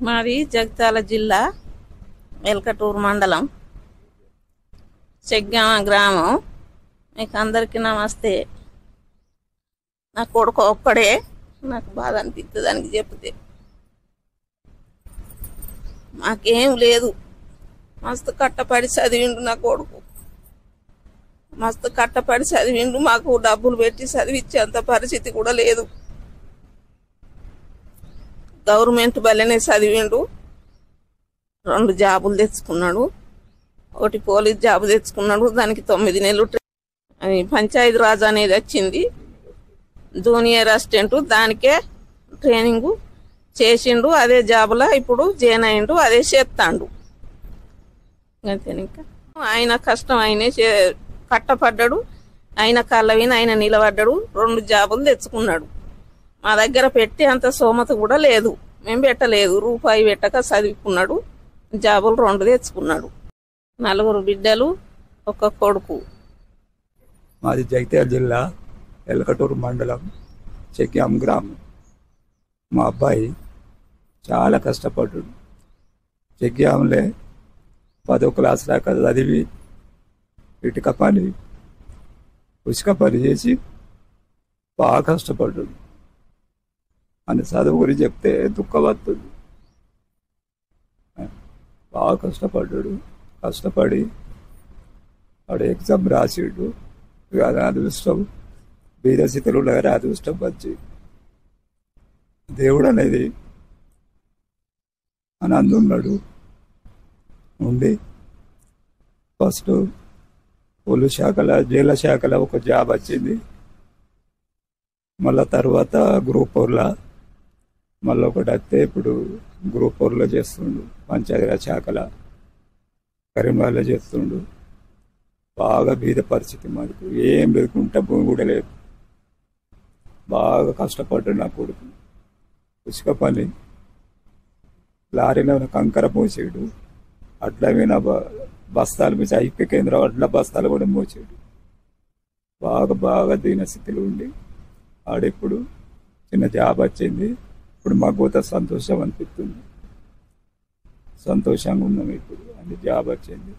మాది జగిత్యాల జిల్లా ఎల్కటూరు మండలం చెగ్గామ గ్రామం. మీకు అందరికీ నమస్తే. నా కొడుకు ఒక్కడే, నాకు బాధ అనిపిస్తుంది దానికి చెప్తే. మాకేం లేదు, మస్తు కట్టపడి చదివిండు నా కొడుకు, మస్తు కట్టపడి చదివిండు. మాకు డబ్బులు పెట్టి చదివించేంత పరిస్థితి కూడా లేదు. గవర్నమెంట్ బల్లనే చదివిండు. 2 జాబులు తెచ్చుకున్నాడు. ఒకటి పోలీస్ జాబు తెచ్చుకున్నాడు, దానికి 9 నెలలు పంచాయతీ రాజ్ అనేది వచ్చింది. జూనియర్ అసిస్టెంట్ దానికే ట్రైనింగ్ చేసిండు. అదే జాబులా ఇప్పుడు జాయిన్ అయిండు, అదే చేస్తాడు. అంతే. ఇంకా ఆయన కష్టం ఆయనే కట్టపడ్డాడు, ఆయన కాళ్ళ విని ఆయన నిలబడ్డాడు. 2 జాబులు తెచ్చుకున్నాడు. మా దగ్గర పెట్టే అంత సోమత కూడా లేదు, మేము పెట్టలేదు. రూపాయి పెట్టక చదువుకున్నాడు, జాబులు 2 తెచ్చుకున్నాడు. 4 బిడ్డలు, 1 కొడుకు. మాది జగిత్యాల జిల్లా ఎల్కటూరు మండలం చెగ్గాం గ్రామం. మా అబ్బాయి చాలా కష్టపడ్డాడు. చెగ్గాంలే 10వ క్లాస్ దాకా చదివి ఇటుక పని, ఉసుక పని చేసి బాగా కష్టపడ్డాడు. అని చదువు గురించి చెప్తే దుఃఖం వస్తుంది. బాగా కష్టపడ్డాడు. కష్టపడి వాడు ఎగ్జామ్ రాసిండు. అది అదృష్టం, బీద స్థితిలో గారి అదృష్టం వచ్చి దేవుడు అనేది అని అందున్నాడు. ఉండి ఫస్ట్ పోలీస్ శాఖలో, జైలు శాఖలో ఒక జాబ్ వచ్చింది. మళ్ళా తర్వాత గ్రూప్ 4లో మళ్ళీ ఒకటి వస్తే ఇప్పుడు గ్రూప్ 4లో చేస్తుండు. పంచాయతీరాజ్ శాఖలో కరీంనగర్లో చేస్తుండు. బాగా బీద పరిస్థితి, మాకు ఏం లేకుంటే భూమి కూడా లేదు. బాగా కష్టపడ్డాడు నా కొడుకు. ఉసుక పని, లారీలో కంకర మోసాడు, అట్లా మీద బస్తాలు మీద ఐక్య కేంద్రం అట్లా బస్తాలు కూడా మోసాడు. బాగా దీనస్థితిలో ఉండి ఆడిప్పుడు చిన్న జాబ్ వచ్చింది. ఇప్పుడు మాకు పోతే సంతోషం అనిపిస్తుంది, సంతోషంగా ఉన్నాం. ఇప్పుడు అంటే జాబ్ వచ్చింది.